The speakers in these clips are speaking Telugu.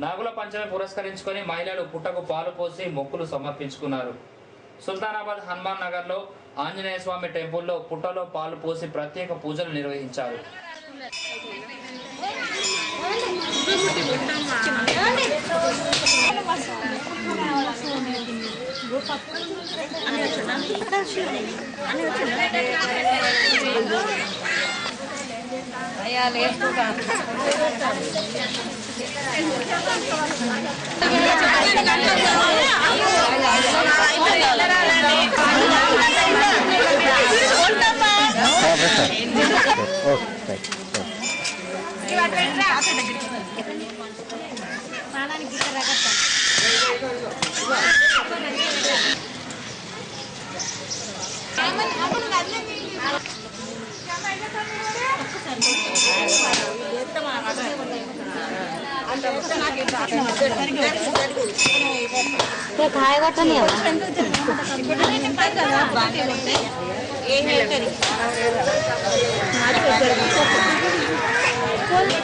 నాగుల పంచమి పురస్కరించుకొని మహిళలు పుట్టకు పాలు పోసి మొక్కులు సమర్పించుకున్నారు. సుల్తానాబాద్ హనుమాన్ నగర్ లో ఆంజనేయ స్వామి టెంపుల్లో పుట్టలో పాలు పోసి ప్రత్యేక పూజలు నిర్వహించారు.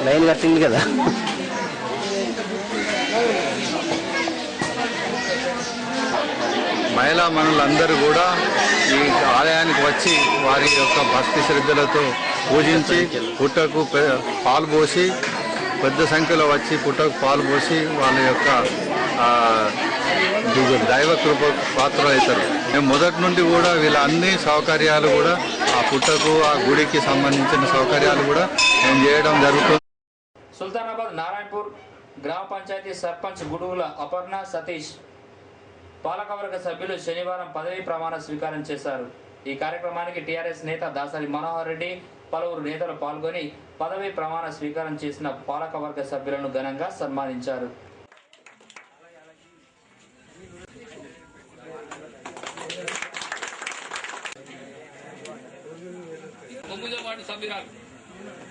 లైన్ కట్టింది కదా. మహిళా మనులందరూ కూడా ఈ ఆలయానికి వచ్చి వారి యొక్క భక్తి శ్రద్ధలతో పూజించి పుట్టకు పాలు పోసి పెద్ద సంఖ్యలో వచ్చి పుట్టకు పాలు పోసి వాళ్ళ యొక్క దైవ కృప పాత్రలు అవుతారు. మేము మొదటి నుండి కూడా వీళ్ళ అన్ని సౌకర్యాలు కూడా ఆ పుట్టకు ఆ గుడికి సంబంధించిన సౌకర్యాలు కూడా మేము చేయడం జరుగుతుంది. సుల్తానాబాద్ నారాయణపూర్ గ్రామ పంచాయతీ సర్పంచ్ గుడుగుల అపర్ణ సతీష్ పాలకవర్గ సభ్యులు శనివారం పదవీ ప్రమాణ స్వీకారం చేశారు. ఈ కార్యక్రమానికి టీఆర్ఎస్ నేత దాసరి మనోహర్ రెడ్డి పలువురు నేతలు పాల్గొని పదవీ ప్రమాణ స్వీకారం చేసిన పాలకవర్గ సభ్యులను ఘనంగా సన్మానించారు.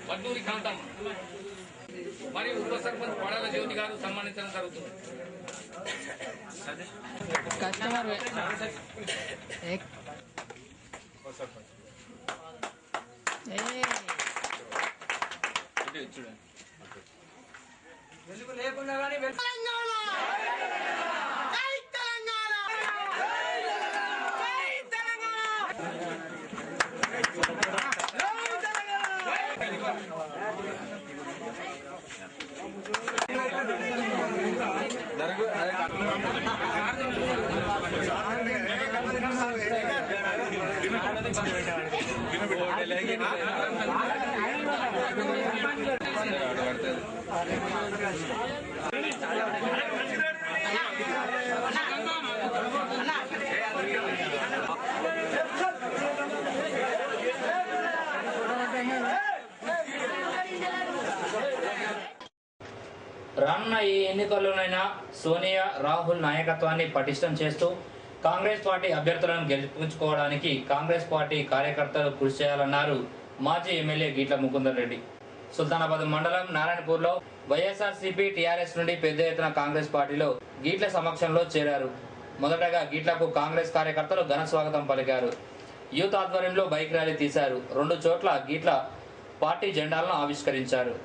వడ్డూరి కాంతమ్మ మరియు ఉప సర్పంచ్ పడాల జ్యోతి గారు సన్మానించడం జరుగుతుంది. రానున్న ఈ ఎన్నికల్లోనైనా సోనియా రాహుల్ నాయకత్వాన్ని పటిష్టం చేస్తూ కాంగ్రెస్ పార్టీ అభ్యర్థులను గెలిపించుకోవడానికి కాంగ్రెస్ పార్టీ కార్యకర్తలు కృషి చేయాలన్నారు మాజీ ఎమ్మెల్యే గీట్ల ముకుందర్ రెడ్డి. సుల్తానాబాద్ మండలం నారాయణపూర్లో వైఎస్ఆర్సీపీ టీఆర్ఎస్ నుండి పెద్ద ఎత్తున కాంగ్రెస్ పార్టీలో గీట్ల సమక్షంలో చేరారు. మొదటగా గీట్లకు కాంగ్రెస్ కార్యకర్తలు ఘన స్వాగతం పలికారు. యూత్ ఆధ్వర్యంలో బైక్ ర్యాలీ తీశారు. 2 చోట్ల గీట్ల పార్టీ జెండాలను ఆవిష్కరించారు.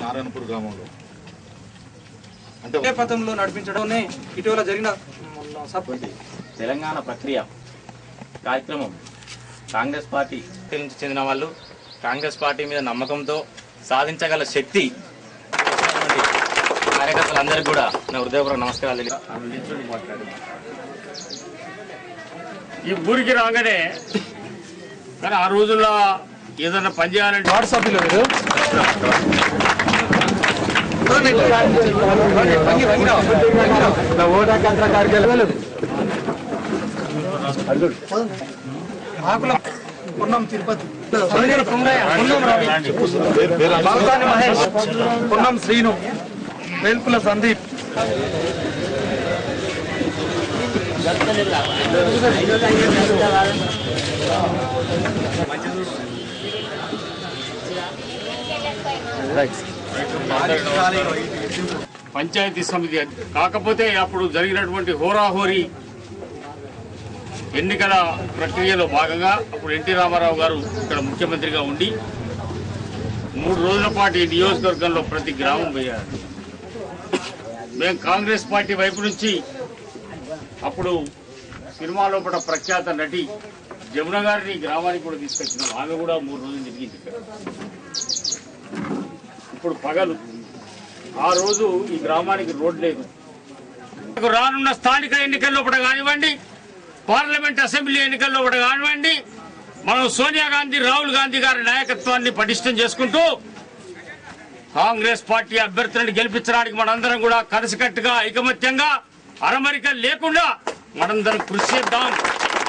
నారాయణపూర్ గ్రామంలో అంటే పథంలో నడిపించడం ఇటీవల జరిగిన తెలంగాణ ప్రక్రియ కార్యక్రమం కాంగ్రెస్ పార్టీ నుంచి చెందిన వాళ్ళు కాంగ్రెస్ పార్టీ మీద నమ్మకంతో సాధించగల శక్తి కార్యకర్తలందరికీ కూడా నా హృదయపూర్వక నమస్కారాలు. ఈ ఊరికి రాగానే కానీ ఆ రోజుల్లో ఏదైనా పని చేయాలంటే వాట్సాప్లో పొన్నం తిరుపతి, బాల్సాని మహేష్, పొన్నం శ్రీను, వేల్పుల సందీప్, పంచాయతీ సమితి కాకపోతే అప్పుడు జరిగినటువంటి హోరాహోరీ ఎన్నికల ప్రక్రియలో భాగంగా అప్పుడు ఎన్టీ రామారావు గారు ఇక్కడ ముఖ్యమంత్రిగా ఉండి 3 రోజుల పాటు ఈ నియోజకవర్గంలో ప్రతి గ్రామం పోయారు. మేము కాంగ్రెస్ పార్టీ వైపు నుంచి అప్పుడు సినిమా లోపల ప్రఖ్యాత నటి జమున గారిని గ్రామానికి కూడా తీసుకొచ్చినాం. ఆమె కూడా 3 రోజులు తిరిగింది ఇక్కడ. ఇప్పుడు పగలు ఆ రోజు ఈ గ్రామానికి రోడ్ లేదు. రానున్న స్థానిక ఎన్నికల్లో కూడా కానివ్వండి, పార్లమెంట్ అసెంబ్లీ ఎన్నికల్లో కూడా కానివ్వండి, మనం సోనియా గాంధీ, రాహుల్ గాంధీ గారి నాయకత్వాన్ని పటిష్టం చేసుకుంటూ కాంగ్రెస్ పార్టీ అభ్యర్థులను గెలిపించడానికి మనందరం కూడా కలిసికట్టుగా ఐకమత్యంగా అరమరిక లేకుండా మనందరం కృషి చేద్దాం.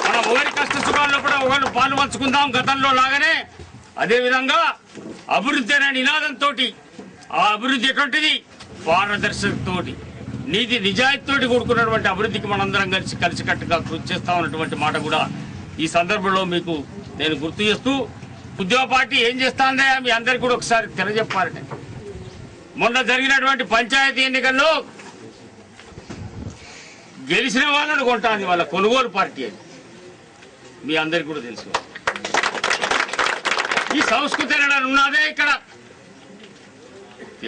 మన ఒకరి కష్ట సుఖాల్లో కూడా ఒకరు పాలు పంచుకుందాం గతంలో లాగానే. అదేవిధంగా అభివృద్ధి అనే నినాదంతో, ఆ అభివృద్ధి ఎటువంటిది పారదర్శకతోటి, నీతి నిజాయితీతోటి కూడుకున్నటువంటి అభివృద్ధికి మనందరం కలిసికట్టుగా కృషి చేస్తామన్నటువంటి మాట కూడా ఈ సందర్భంలో మీకు నేను గుర్తు చేస్తూ, ఉద్యోగ పార్టీ ఏం చేస్తాందే మీ అందరికీ కూడా ఒకసారి తెలియజెప్పాలంటే, మొన్న జరిగినటువంటి పంచాయతీ ఎన్నికల్లో గెలిచిన వాళ్ళని కొంటాంది వాళ్ళ కొనుగోలు పార్టీ అని మీ అందరికీ కూడా తెలుసు. ఈ సంస్కృతి ఉన్నదే ఇక్కడ.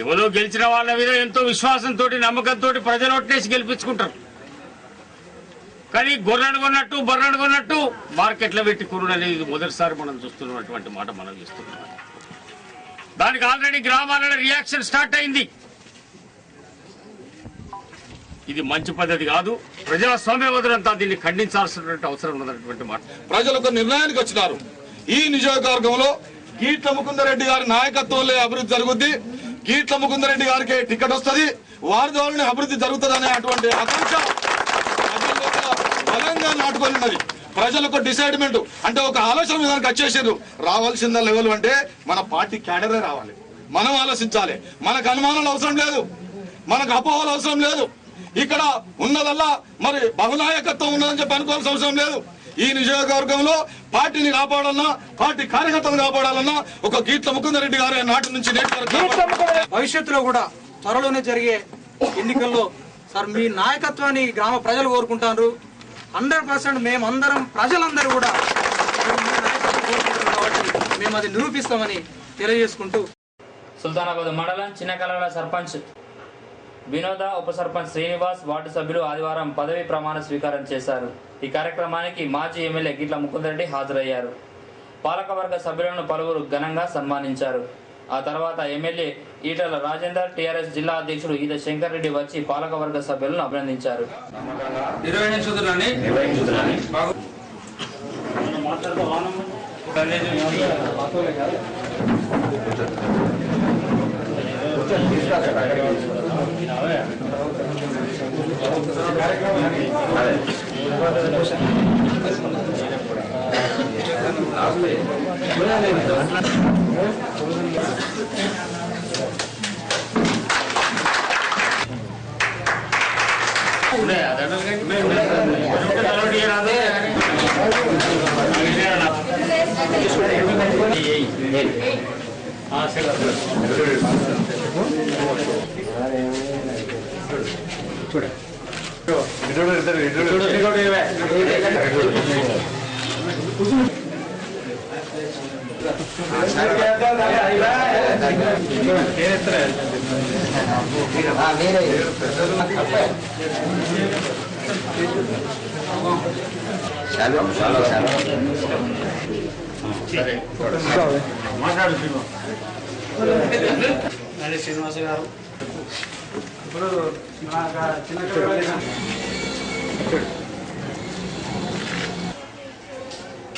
ఎవరో గెలిచిన వాళ్ళ మీద ఎంతో విశ్వాసంతో, నమ్మకంతో ప్రజలు ఓట్లేసి గెలిపించుకుంటారు. కానీ గొర్రెలు కొన్నట్టు, బర్రెలు కొన్నట్టు మార్కెట్లో పెట్టి కొనుడు అనేది మొదటిసారి మనం చూస్తున్నటువంటి మాట మనం చూస్తున్నాం. దానికి ఆల్రెడీ గ్రామాలలో రియాక్షన్ స్టార్ట్ అయింది. ఇది మంచి పద్ధతి కాదు. ప్రజాస్వామ్యవాదులంతా దీన్ని ఖండించాల్సినటువంటి అవసరం ఉన్నటువంటి మాట. ప్రజలు ఒక నిర్ణయానికి వచ్చినారు. ఈ నియోజకవర్గంలో గీట్ల ముకుందరెడ్డి గారి నాయకత్వంలో అభివృద్ధి జరుగుద్ది, గీట్ల ముకుందరెడ్డి గారికి టికెట్ వస్తుంది, వారి ద్వారానే అభివృద్ధి జరుగుతుంది అనే అటువంటి ఆకాంక్ష బలంగా నాటుకొని ఉన్నది. ప్రజలకు డిసైడ్మెంట్ అంటే ఒక ఆలోచన విధానికి వచ్చేసారు. రావాల్సిన లెవెల్ అంటే మన పార్టీ క్యాడరే రావాలి. మనం ఆలోచించాలి. మనకు అనుమానాలు అవసరం లేదు, మనకు అపోహలు అవసరం లేదు. ఇక్కడ ఉన్నదల్లా మరి బహునాయకత్వం ఉన్నదని చెప్పి అనుకోవాల్సిన అవసరం లేదు. ఈ నియోజకవర్గంలో పార్టీని కాపాడాలన్నా, పార్టీ కార్యకర్తలు కాపాడాలన్నా ఒక గీట్ల ముకుందరెడ్డి గారి నాటి నుంచి భవిష్యత్తులో కూడా త్వరలోనే జరిగే ఎన్నికల్లో సార్ మీ నాయకత్వాన్ని గ్రామ ప్రజలు కోరుకుంటారు. 100% మేమందరం ప్రజలందరూ కూడా కాబట్టి మేము అది నిరూపిస్తామని తెలియజేసుకుంటూ, సుల్తానాబాద్ మండలం చిన్నకలల సర్పంచ్ వినోద, ఉప సర్పంచ్ శ్రీనివాస్, వార్డు సభ్యులు ఆదివారం పదవి ప్రమాణ స్వీకారం చేశారు. ఈ కార్యక్రమానికి మాజీ ఎమ్మెల్యే గిట్ల ముకుందరెడ్డి హాజరయ్యారు. పాలకవర్గ సభ్యులను పలువురు ఘనంగా సన్మానించారు. ఆ తర్వాత ఎమ్మెల్యే ఈటల రాజేందర్, టీఆర్ఎస్ జిల్లా అధ్యక్షుడు ఈద శంకర్ రెడ్డి వచ్చి పాలకవర్గ సభ్యులను అభినందించారు. శ్రీనివాస్ గారు ఇప్పుడు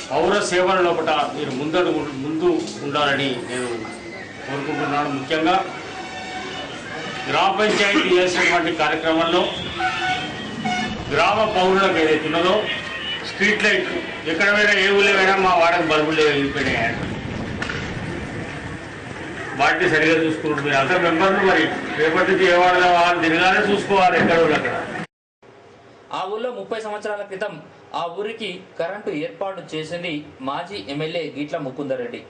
పౌర సేవల లోపల మీరు ముందు ఉండాలని నేను కోరుకుంటున్నాను. ముఖ్యంగా గ్రామ పంచాయతీ చేసినటువంటి కార్యక్రమంలో గ్రామ పౌరులకు ఏదైతే ఉన్నదో స్ట్రీట్ లైట్ ఎక్కడ పోయినా ఏ ఊళ్ళో పోయినా మా వాడకి బల్బులు వెళ్ళిపోయినాయి. వాటిని సరిగా చూసుకుంటారు. మీరు అంత మెంబర్లు మరి రేపటి నుంచి ఏ వాడలో వాళ్ళు తిరగానే చూసుకోవాలి ఎక్కడ అక్కడ. ఆ ఊళ్ళో 30 సంవత్సరాల క్రితం ఆ ఊరికి కరెంటు ఏర్పాటు చేసింది మాజీ ఎమ్మెల్యే గీట్ల ముకుందరెడ్డి.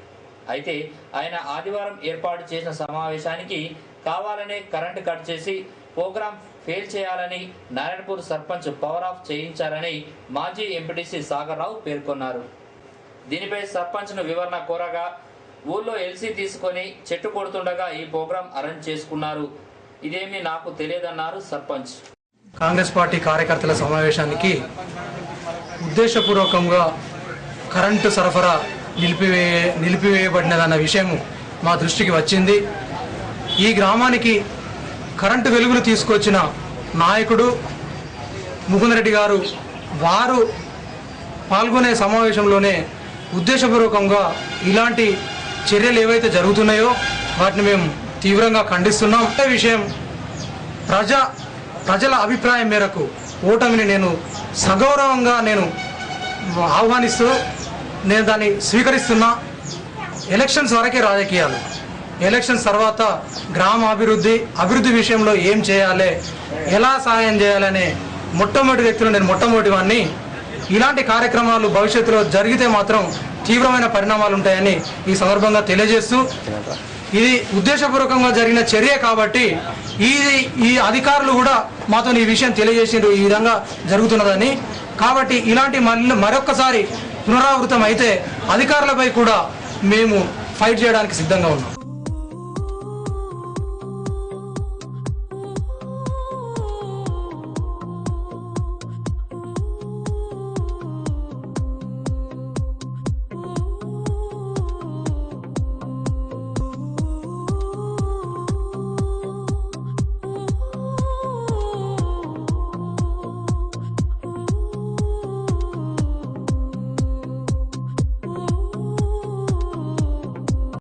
అయితే ఆయన ఆదివారం ఏర్పాటు చేసిన సమావేశానికి కావాలనే కరెంటు కట్ చేసి ప్రోగ్రాం ఫెయిల్ చేయాలని నారాయణపూర్ సర్పంచ్ పవర్ ఆఫ్ చేయించారని మాజీ ఎంపీటీసీ సాగర్ రావు పేర్కొన్నారు. దీనిపై సర్పంచ్ను వివరణ కోరగా ఊళ్ళో ఎల్సీ తీసుకొని చెట్టు కొడుతుండగా ఈ ప్రోగ్రాం అరేంజ్ చేసుకున్నారు, ఇదేమీ నాకు తెలియదన్నారు సర్పంచ్. కాంగ్రెస్ పార్టీ కార్యకర్తల సమావేశానికి ఉద్దేశపూర్వకంగా కరెంటు సరఫరా నిలిపివేయబడినదన్న విషయం మా దృష్టికి వచ్చింది. ఈ గ్రామానికి కరెంటు వెలుగులు తీసుకొచ్చిన నాయకుడు ముకుందరెడ్డి గారు వారు పాల్గొనే సమావేశంలోనే ఉద్దేశపూర్వకంగా ఇలాంటి చర్యలు ఏవైతే జరుగుతున్నాయో వాటిని మేము తీవ్రంగా ఖండిస్తున్నాం. అదే విషయం ప్రజల అభిప్రాయం మేరకు ఓటమిని నేను సగౌరవంగా ఆహ్వానిస్తూ నేను దాన్ని స్వీకరిస్తున్నా. ఎలక్షన్స్ వరకే రాజకీయాలు, ఎలక్షన్స్ తర్వాత గ్రామ అభివృద్ధి విషయంలో ఏం చేయాలి, ఎలా సహాయం చేయాలనే మొట్టమొదటి వ్యక్తులు నేను మొట్టమొదటి వాడిని. ఇలాంటి కార్యక్రమాలు భవిష్యత్తులో జరిగితే మాత్రం తీవ్రమైన పరిణామాలు ఉంటాయని ఈ సందర్భంగా తెలియజేస్తూ, ఇది ఉద్దేశపూర్వకంగా జరిగిన చర్య కాబట్టి ఈ అధికారులు కూడా మాతో ఈ విషయం తెలియజేసిండ్రు, ఈ విధంగా జరుగుతున్నదని. కాబట్టి ఇలాంటి మరొక్కసారి పునరావృతం అయితే అధికారులపై కూడా మేము ఫైట్ చేయడానికి సిద్ధంగా ఉన్నాం.